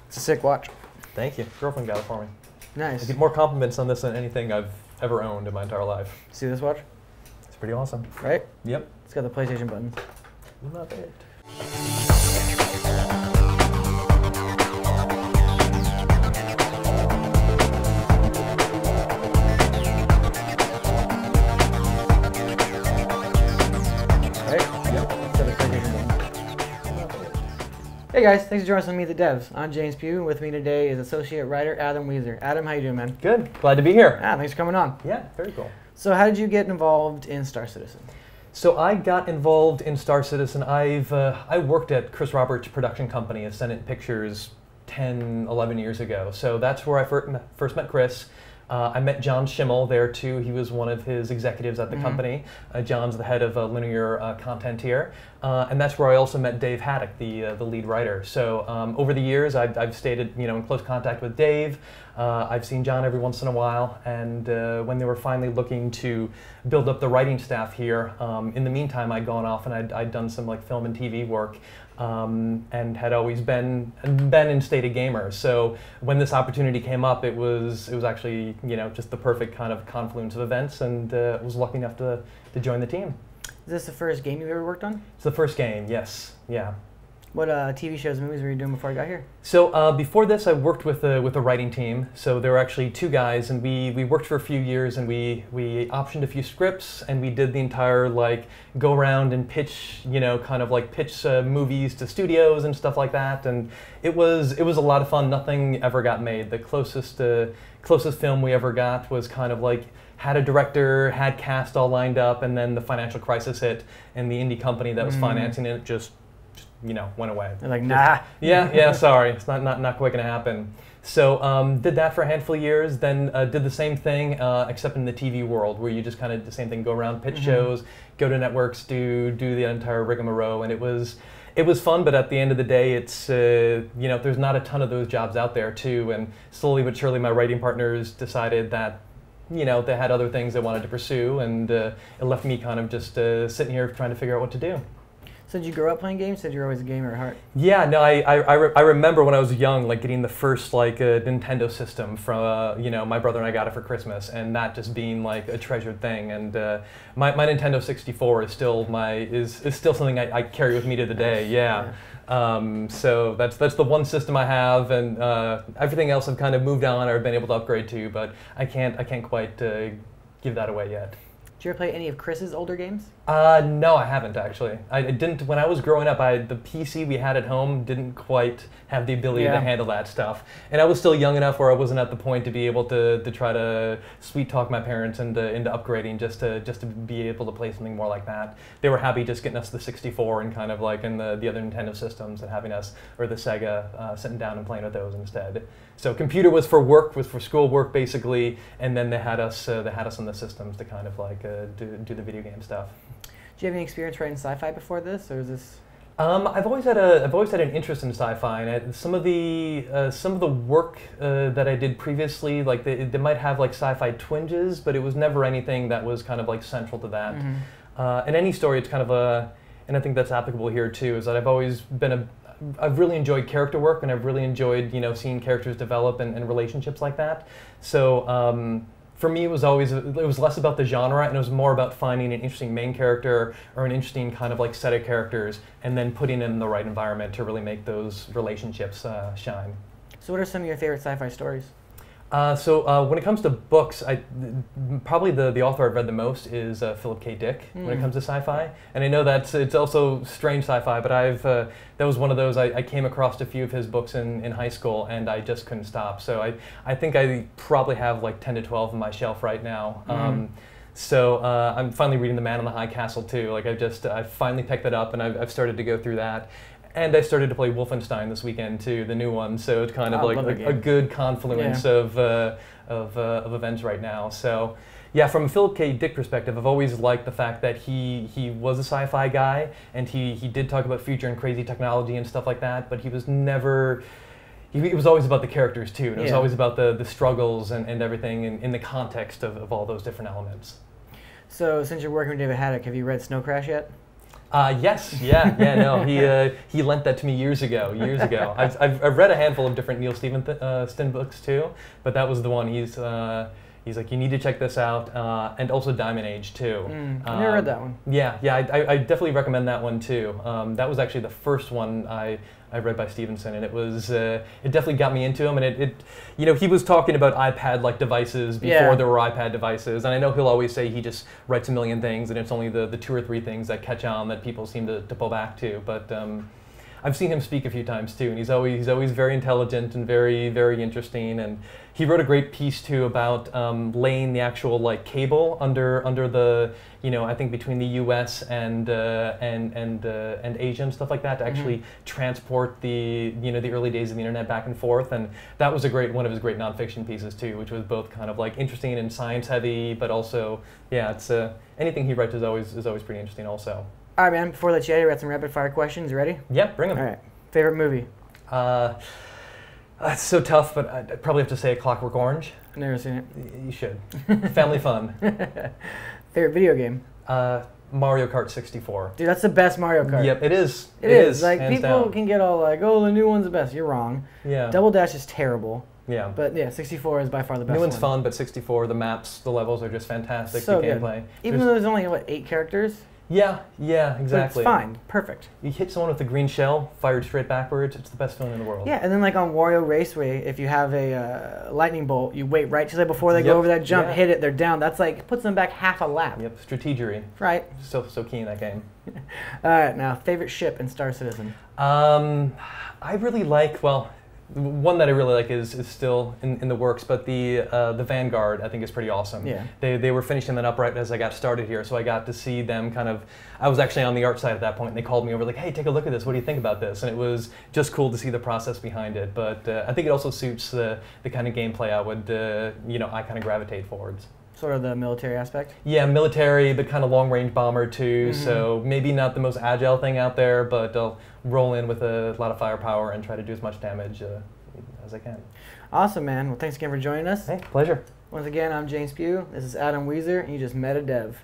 It's a sick watch. Thank you. Girlfriend got it for me. Nice. I get more compliments on this than anything I've ever owned in my entire life. See this watch? It's pretty awesome. Right? Yep. It's got the PlayStation buttons. Love it. Hey guys, thanks for joining us on Meet the Devs. I'm James Pugh, and with me today is associate writer Adam Wieser. Adam, how you doing, man? Good. Glad to be here. Thanks for coming on. Yeah, very cool. So how did you get involved in Star Citizen? So I got involved in Star Citizen. I worked at Chris Roberts' production company, Ascendant Pictures, 10, 11 years ago. So that's where I first met Chris. I met John Schimmel there too. He was one of his executives at the company. John's the head of linear content here. And that's where I also met Dave Haddock, the lead writer. So over the years, I've stayed in close contact with Dave. I've seen John every once in a while. And when they were finally looking to build up the writing staff here, in the meantime, I'd gone off and I'd done some like film and TV work. And had always been in State of Gamer. So when this opportunity came up, it was actually just the perfect kind of confluence of events, and was lucky enough to join the team. Is this the first game you've ever worked on? It's the first game, yes, yeah. What TV shows and movies were you doing before I got here? So before this, I worked with a writing team. So there were actually two guys, and we worked for a few years, and we optioned a few scripts, and we did the entire go around and pitch, pitch movies to studios and stuff like that. And it was a lot of fun. Nothing ever got made. The closest film we ever got was kind of had a director, had cast all lined up, and then the financial crisis hit, and the indie company that was financing it just went away. They're like, nah. Yeah, sorry, it's not quite gonna happen. So did that for a handful of years, then did the same thing, except in the TV world, where you just kind of the same thing, go around, pitch shows, go to networks, do the entire rigmarole, and it was fun, but at the end of the day, it's there's not a ton of those jobs out there too, and slowly but surely my writing partners decided that they had other things they wanted to pursue, and it left me kind of just sitting here trying to figure out what to do. So did you grow up playing games? Said you were always a gamer at heart? Yeah, no, I remember when I was young, getting the first Nintendo system from my brother and I got it for Christmas, and that just being a treasured thing. And my Nintendo 64 is still still something I carry with me to the day. Yeah. So that's the one system I have, and everything else I've kind of moved on or been able to upgrade to, but I can't quite give that away yet. Did you ever play any of Chris's older games? No, I haven't actually. I didn't. When I was growing up, the PC we had at home didn't quite have the ability to handle that stuff, and I was still young enough where I wasn't at the point to be able to try to sweet talk my parents into upgrading just to be able to play something more like that. They were happy just getting us the 64 and kind of in the other Nintendo systems, and having us, or the Sega, sitting down and playing with those instead. So computer was for work, was for school work basically, and then they had us on the systems to kind of do the video game stuff. Do you have any experience writing sci-fi before this, or is this? I've always had an interest in sci-fi, and some of the work that I did previously, they might have sci-fi twinges, but it was never anything that was kind of central to that. In any story, it's kind of and I think that's applicable here too, is that I've really enjoyed character work, and I've really enjoyed seeing characters develop and relationships like that. So for me, it was less about the genre, and it was more about finding an interesting main character or an interesting kind of set of characters, and then putting them in the right environment to really make those relationships shine. So what are some of your favorite sci-fi stories? So when it comes to books, probably the author I've read the most is Philip K. Dick when it comes to sci-fi. And I know it's also strange sci-fi, but that was one of those, I came across a few of his books in high school, and I just couldn't stop. So I think I probably have 10 to 12 on my shelf right now. So I'm finally reading The Man in the High Castle too. I finally picked that up, and I've started to go through that. And I started to play Wolfenstein this weekend too, the new one. So it's kind of a good confluence of events right now. So yeah, from a Philip K. Dick perspective, I've always liked the fact that he was a sci-fi guy, and he did talk about future and crazy technology and stuff like that, but he was never. It was always about the characters too, and it was always about the struggles and everything in the context of all those different elements. So since you're working with David Haddock, have you read Snow Crash yet? Yes, yeah, no, he lent that to me years ago. I've read a handful of different Neil Stephenson books too, but that was the one. He's like, you need to check this out, and also Diamond Age too. I never read that one. Yeah, I definitely recommend that one too. That was actually the first one I read by Stevenson, and it definitely got me into him. And he was talking about iPad-like devices before there were iPad devices. And I know he'll always say he just writes a million things, and it's only the 2 or 3 things that catch on that people seem to pull back to. But I've seen him speak a few times too, and he's always very intelligent and very, very interesting. And he wrote a great piece too about laying the actual like cable under the, I think between the U.S. and Asia and stuff like that to actually transport the the early days of the internet back and forth. And that was one of his great nonfiction pieces too, which was both kind of like interesting and science heavy, but also it's anything he writes is always pretty interesting also. All right, man. Before I let you out, we got some rapid fire questions. You ready? Yeah, bring them. All right. Favorite movie? It's so tough, but I'd probably have to say A Clockwork Orange. Never seen it. You should. Family fun. Favorite video game? Mario Kart 64. Dude, that's the best Mario Kart. Yep, it is. It is. Like, hands people down. can get all like, oh, the new one's the best. You're wrong. Yeah. Double Dash is terrible. Yeah. But yeah, 64 is by far the best New one's one. fun, but 64, the maps, the levels are just fantastic. So you can't good. play. Even though there's only, 8 characters? Yeah, exactly. But it's fine. Perfect. You hit someone with a green shell, fired straight backwards, it's the best feeling in the world. Yeah, and then like on Wario Raceway, if you have a lightning bolt, you wait right just like before they go over that jump, hit it, they're down. That's like, puts them back half a lap. Yep, strategery. Right. So key in that game. All right, now, favorite ship in Star Citizen? I really like, one that I really like is still in the works, but the Vanguard I think is pretty awesome. Yeah. They were finishing that up right as I got started here, so I got to see them I was actually on the art side at that point, and they called me over like, hey, take a look at this, what do you think about this? And it was just cool to see the process behind it, but I think it also suits the kind of gameplay I would, I kind of gravitate towards. Sort of the military aspect? Yeah, military, but kind of long-range bomber too, so maybe not the most agile thing out there, but I'll roll in with a lot of firepower and try to do as much damage as I can. Awesome, man. Well, thanks again for joining us. Hey, pleasure. Once again, I'm James Pugh. This is Adam Wieser, and you just met a dev.